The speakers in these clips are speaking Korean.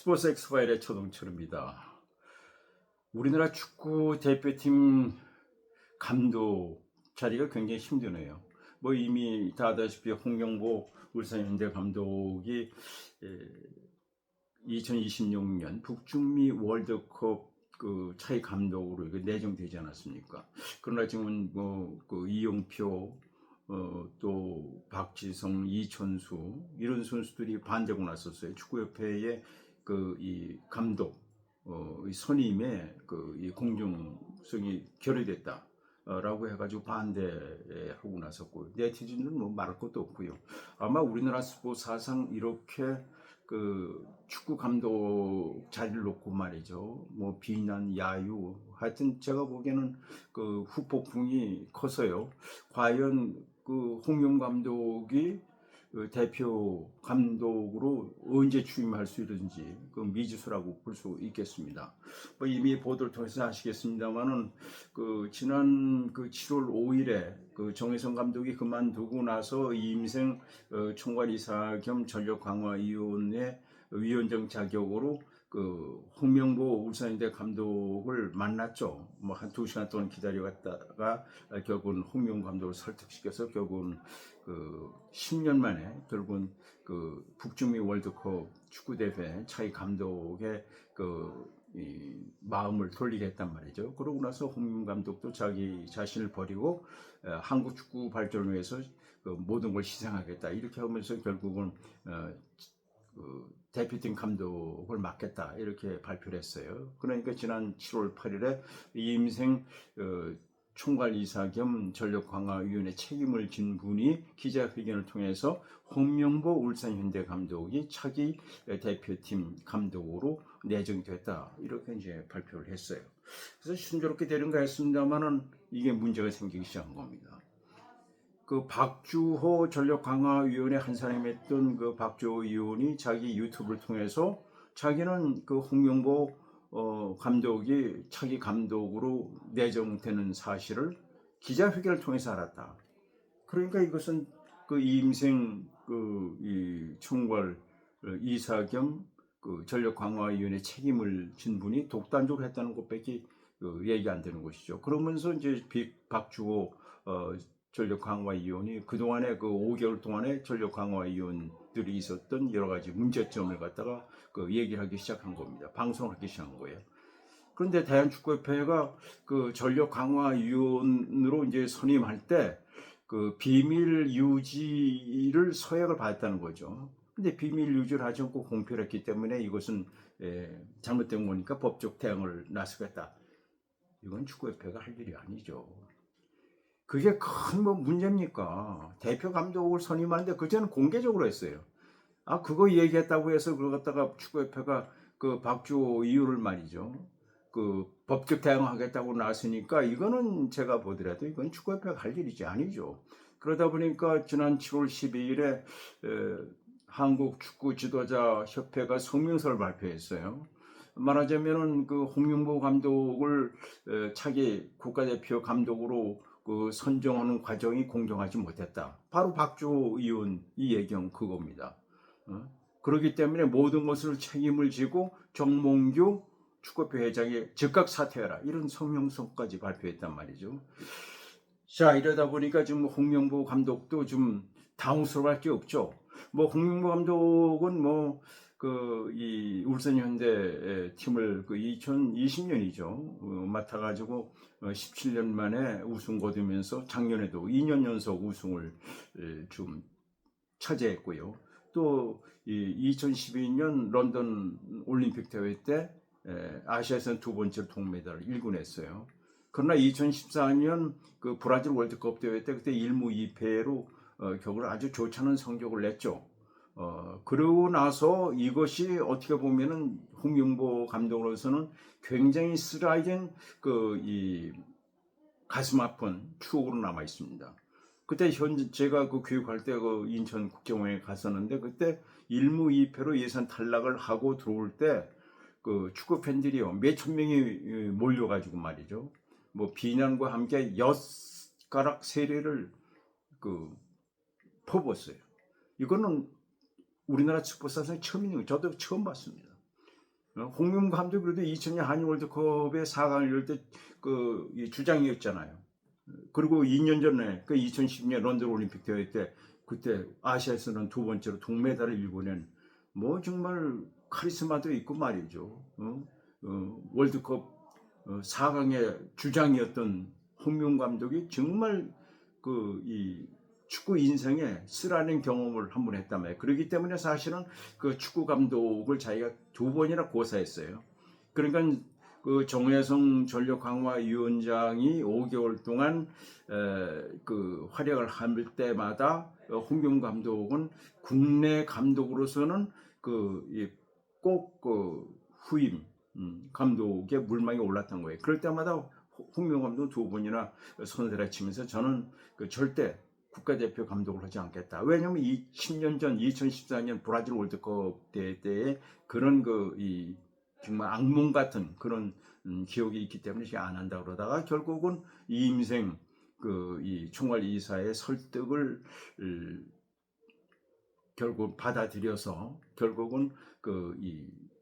스포츠 엑스파일의 초동철입니다. 우리나라 축구 대표팀 감독 자리가 굉장히 힘드네요. 뭐 이미 다 아다시피 홍명보 울산현대 감독이 2026년 북중미 월드컵 그 차기 감독으로 내정되지 않았습니까? 그러나 지금은 뭐그 이용표 또 박지성, 이천수 이런 선수들이 반대고 나섰어요. 축구협회의 그 이 감독 이 선임에 그 이 공정성이 결여됐다. 라고 해가지고 반대하고 나섰고 네티즌은 뭐 말할 것도 없고요. 아마 우리나라 스포츠 사상 이렇게 그 축구 감독 자리를 놓고 말이죠. 뭐 비난, 야유, 하여튼 제가 보기에는 그 후폭풍이 커서요. 과연 그 홍명 감독이 그 대표 감독으로 언제 취임할 수 있는지 그 미지수라고 볼 수 있겠습니다. 뭐 이미 보도를 통해서 아시겠습니다만은 그 지난 그 7월 5일에 그 정혜성 감독이 그만두고 나서 이임생 총괄이사 겸 전력강화위원회 위원장 자격으로 그 홍명보 울산현대 감독을 만났죠. 뭐 한 2시간 동안 기다려갔다가 결국은 홍명보 감독을 설득시켜서 결국은 그 10년 만에 결국은 그 북중미 월드컵 축구대회 차기 감독의 그 이 마음을 돌리겠단 말이죠. 그러고 나서 홍명 감독도 자기 자신을 버리고 한국 축구 발전을 위해서 그 모든 걸 희생하겠다 이렇게 하면서 결국은 그 대표팀 감독을 맡겠다 이렇게 발표를 했어요. 그러니까 지난 7월 8일에 이임생 총괄이사 겸 전력강화위원회 책임을 진 분이 기자회견을 통해서 홍명보 울산현대 감독이 차기 대표팀 감독으로 내정됐다 이렇게 이제 발표를 했어요. 그래서 순조롭게 되는가 했습니다만은 이게 문제가 생기기 시작한 겁니다. 그 박주호 전력강화위원회 한 사람이 했던 그 박주호 의원이 자기 유튜브를 통해서 자기는 그 홍명보 감독이 차기 감독으로 내정되는 사실을 기자회견을 통해서 알았다. 그러니까 이것은 그 이임생 그 이 총괄 이사 겸 그 전력강화위원회 책임을 진 분이 독단적으로 했다는 것밖에 그 얘기 안 되는 것이죠. 그러면서 이제 박주호 전력강화위원이 그동안에 그 5개월 동안에 전력강화위원들이 있었던 여러 가지 문제점을 갖다가 그 얘기를 하기 시작한 겁니다. 방송을 하기 시작한 거예요. 그런데 대한축구협회가 그 전력강화위원으로 이제 선임할 때 그 비밀 유지를 서약을 받았다는 거죠. 근데 비밀 유지를 하지 않고 공표를 했기 때문에 이것은 잘못된 거니까 법적 대응을 나서겠다. 이건 축구협회가 할 일이 아니죠. 그게 큰 뭐 문제입니까? 대표 감독을 선임하는데 그제는 공개적으로 했어요. 아 그거 얘기했다고 해서 그걸 갖다가 축구협회가 그 박주호 이유를 말이죠. 그 법적 대응하겠다고 나서니까 이거는 제가 보더라도 이건 축구협회가 할 일이지 아니죠. 그러다 보니까 지난 7월 12일에 한국 축구 지도자 협회가 성명서를 발표했어요. 말하자면은 그 홍명보 감독을 차기 국가대표 감독으로 그 선정하는 과정이 공정하지 못했다. 바로 박주호 의원 이 얘기는 그겁니다. 그렇기 때문에 모든 것을 책임을 지고 정몽규 축구협회 회장이 즉각 사퇴해라 이런 성명서까지 발표했단 말이죠. 자 이러다 보니까 지금 홍명보 감독도 좀 당황스러워할 게 없죠. 뭐 홍명보 감독은 뭐 그 이 울산현대 팀을 그 2020년이죠 맡아가지고 17년 만에 우승 거두면서 작년에도 2년 연속 우승을 좀 차지했고요. 또 2012년 런던 올림픽 대회 때 아시아에서는 두 번째 동메달을 일군했어요. 그러나 2014년 그 브라질 월드컵 대회 때 그때 1무 2패로 결국 아주 좋지 않은 성적을 냈죠. 그러고 나서 이것이 어떻게 보면은 홍명보 감독으로서는 굉장히 쓰라린 그 이 가슴 아픈 추억으로 남아 있습니다. 그때 현재 제가 그 교육할 때 그 인천 국제공항에 갔었는데 그때 1무 2패로 예선 탈락을 하고 들어올 때 그 축구 팬들이요 몇천 명이 몰려가지고 말이죠. 뭐 비난과 함께 엿가락 세례를 그 퍼부었어요. 이거는 우리나라 축구사상 처음 있는 거 저도 처음 봤습니다. 홍명보 감독이 그래도 2002년 한일 월드컵에 4강을 이룰 때 그 주장이었잖아요. 그리고 2년 전에 그 2012년 런던 올림픽 대회 때 그때 아시아에서는 두 번째로 동메달을 일궈낸 뭐 정말 카리스마도 있고 말이죠. 월드컵 4강의 주장이었던 홍명보 감독이 정말 그 이 축구 인생에 쓰라는 경험을 한 번 했다며. 그렇기 때문에 사실은 그 축구 감독을 자기가 두 번이나 고사했어요. 그러니까 그 정혜성 전력강화위원장이 5개월 동안 그 활약을 할 때마다 홍명보 감독은 국내 감독으로서는 꼭 그 후임 감독의 물망에 올랐던 거예요. 그럴 때마다 홍명보 감독은 두 번이나 손해를 치면서 저는 절대 국가대표 감독을 하지 않겠다. 왜냐하면 10년 전 2014년 브라질 월드컵 대회 때에 그런 정말 악몽 같은 그런 기억이 있기 때문에 안 한다 그러다가 결국은 이임생 이 총괄이사의 설득을 결국 받아들여서 결국은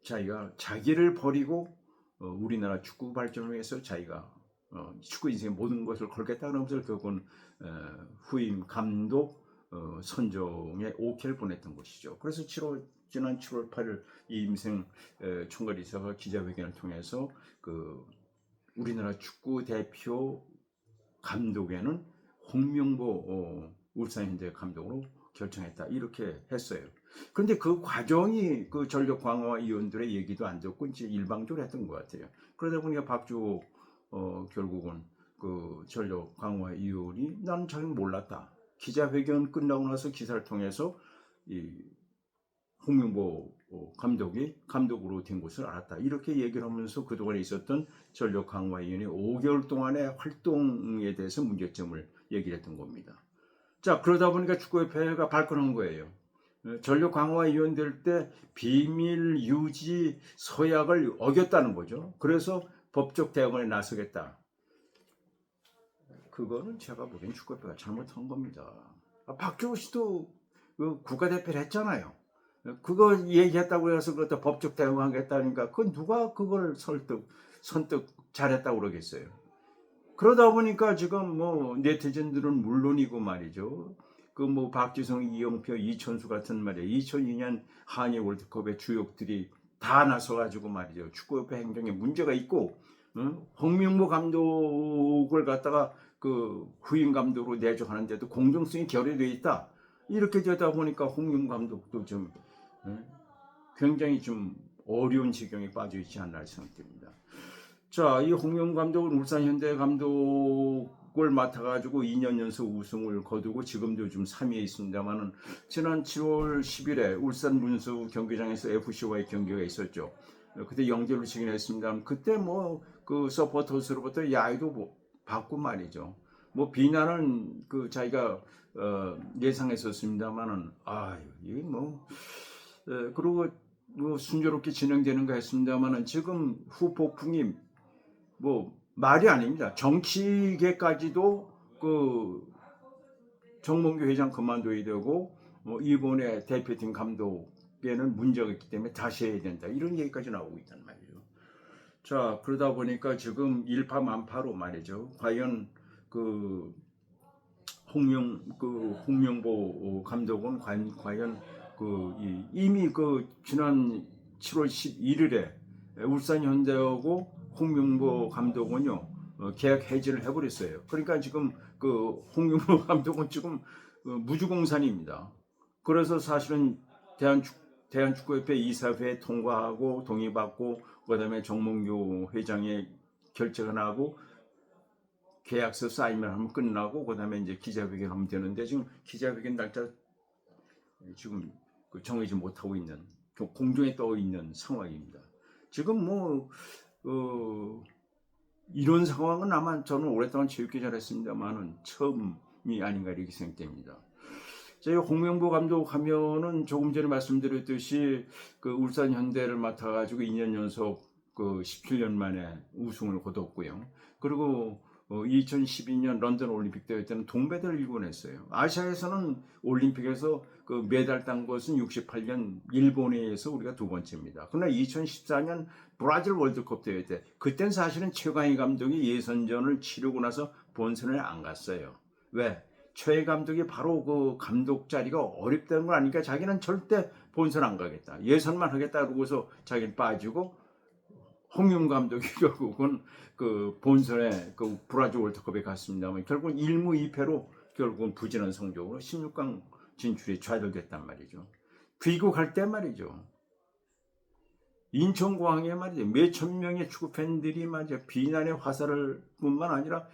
자기가 자기를 버리고 우리나라 축구 발전을 위해서 자기가 축구 인생의 모든 것을 걸겠다 그러면서 결국은 후임 감독 선정에 오케이를 보냈던 것이죠. 그래서 지난 7월 8일 이임생 총괄이사가 기자회견을 통해서 우리나라 축구 대표 감독에는 홍명보 울산현대 감독으로 결정했다 이렇게 했어요. 그런데 그 과정이 그 전력 강화 위원들의 얘기도 안 듣고 이제 일방적으로 했던 것 같아요. 그러다 보니까 박주호 결국은 그 전력 강화 위원이 나는 잘 몰랐다. 기자회견 끝나고 나서 기사를 통해서 이 홍명보 감독이 감독으로 된 것을 알았다. 이렇게 얘기를 하면서 그동안에 있었던 전력 강화위원회 5개월 동안의 활동에 대해서 문제점을 얘기를 했던 겁니다. 자, 그러다 보니까 축구협회가 발끈한 거예요. 전력 강화위원 될 때 비밀 유지 서약을 어겼다는 거죠. 그래서 법적 대응에 나서겠다. 그거는 제가 보기엔 축구협회가 잘못한 겁니다. 박주호 씨도 국가대표를 했잖아요. 그거 얘기했다고 해서 그것도 법적 대응하겠다니까 그 누가 그걸 선뜻 잘했다고 그러겠어요. 그러다 보니까 지금 뭐 네티즌들은 물론이고 말이죠. 박지성, 이영표, 이천수 같은 말이에요. 2002년 한일 월드컵의 주역들이 다 나서가지고 말이죠. 축구협회 행정에 문제가 있고, 홍명보 감독을 갖다가 후임 감독으로 내정하는데도 공정성이 결여되어 있다. 이렇게 되다 보니까 홍명보 감독도 좀 굉장히 좀 어려운 지경에 빠져 있지 않나 생각됩니다. 자, 이 홍명보 감독은 울산 현대 감독을 맡아가지고 2년 연속 우승을 거두고 지금도 좀 3위에 있습니다만은 지난 7월 10일에 울산 문수 경기장에서 FC와의 경기가 있었죠. 그때 0-0로 지긴 했습니다. 그때 서포터스로부터 야유도 받고 말이죠. 비난은 자기가 예상했었습니다만은 이게 그리고 순조롭게 진행되는가 했습니다만은 지금 후폭풍이 말이 아닙니다. 정치계까지도 정몽규 회장 그만둬야 되고 이번에 대표팀 감독에는 문제가 있기 때문에 다시 해야 된다. 이런 얘기까지 나오고 있단 말이에요. 자, 그러다 보니까 지금 일파만파로 말이죠. 과연 홍명보 감독은 과연 이미 지난 7월 11일에 울산 현대하고 홍명보 감독은요 계약 해지를 해버렸어요. 그러니까 지금 홍명보 감독은 지금 무주공산입니다. 그래서 사실은 대한축구협회 이사회 통과하고 동의받고 그다음에 정몽규 회장의 결재가 나고 계약서 사인을 하면 끝나고 그다음에 이제 기자회견 하면 되는데 지금 기자회견 날짜 지금 정하지 못하고 있는 공중에 떠 있는 상황입니다. 지금 이런 상황은 아마 저는 오랫동안 체육기자를 했습니다만은 처음이 아닌가 이렇게 생각됩니다. 저희 홍명보 감독 하면은 조금 전에 말씀드렸듯이 울산 현대를 맡아가지고 2년 연속 17년 만에 우승을 거뒀고요. 그리고 2012년 런던 올림픽 대회 때는 동메달을 일궈냈어요. 아시아에서는 올림픽에서 그 메달 딴 것은 68년 일본에 의해서 우리가 두 번째입니다. 그러나 2014년 브라질 월드컵 대회 때 그땐 사실은 최강희 감독이 예선전을 치르고 나서 본선에 안 갔어요. 왜? 최 감독이 바로 그 감독 자리가 어렵다는 걸 아니까 자기는 절대 본선 안 가겠다. 예선만 하겠다 그러고서 자기는 빠지고 홍윤 감독이 결국은 그 본선에 그 브라질 월드컵에 갔습니다만 결국은 1무 2패로 결국은 부진한 성적으로 16강 진출에 좌절됐단 말이죠. 귀국할 때 말이죠. 인천공항에 말이죠. 몇천 명의 축구 팬들이 말이죠. 비난의 화살을 뿐만 아니라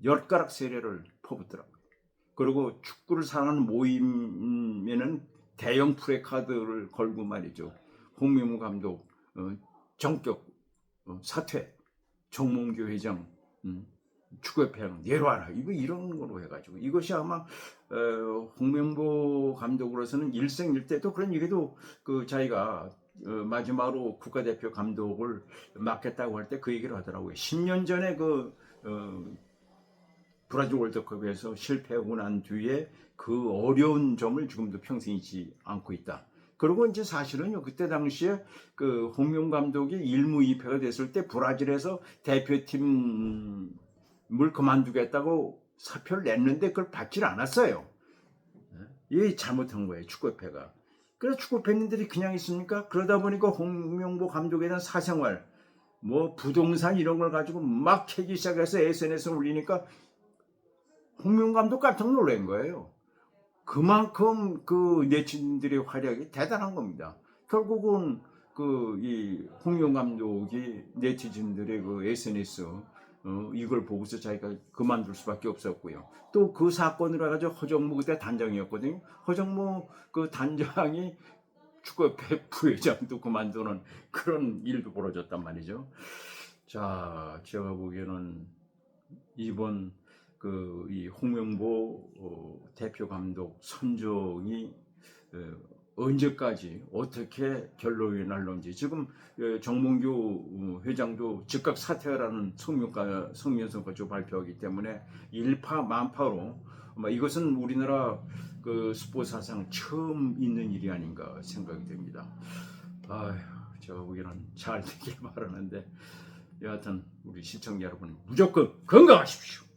엿가락 세례를 퍼붓더라고요. 그리고 축구를 사랑하는 모임에는 대형 프레카드를 걸고 말이죠. 홍명보 감독 정격 사퇴, 정몽규 회장 축구협회 내려와라 이런 거로 해가지고 이것이 아마 홍명보 감독으로서는 일생일대도 그런 얘기도 그 자기가 마지막으로 국가대표 감독을 맡겠다고 할 때 그 얘기를 하더라고요. 10년 전에 그 브라질 월드컵에서 실패하고 난 뒤에 그 어려운 점을 지금도 평생 잊지 않고 있다. 그리고 이제 사실은요, 그때 당시에 그 홍명 감독이 1무 2패가 됐을 때 브라질에서 대표팀을 그만두겠다고 사표를 냈는데 그걸 받질 않았어요. 이게 잘못한 거예요, 축구협회가. 그래서 축구팬들이 그냥 있습니까? 그러다 보니까 홍명보 감독에 대한 사생활, 뭐 부동산 이런 걸 가지고 막 캐기 시작해서 SNS에 올리니까 홍명 감독 깜짝 놀란 거예요. 그만큼 그 네티즌들의 활약이 대단한 겁니다. 결국은 그 이 홍명 감독이 네티즌들의 그 SNS 이걸 보고서 자기가 그만둘 수밖에 없었고요. 또 그 사건으로 해가지고 허정무 그때 단장이었거든요. 허정무 그 단장이 축구협회 부회장도 그만두는 그런 일도 벌어졌단 말이죠. 자, 제가 보기에는 이번 그 이 홍명보 대표 감독 선정이 언제까지 어떻게 결론이 날런지 지금 정몽규 회장도 즉각 사퇴하라는 성명서까지 발표하기 때문에 일파만파로 이것은 우리나라 그 스포츠 사상 처음 있는 일이 아닌가 생각이 됩니다. 아휴, 제가 보기에는 잘 되길 바라는데 여하튼 우리 시청자 여러분 무조건 건강하십시오.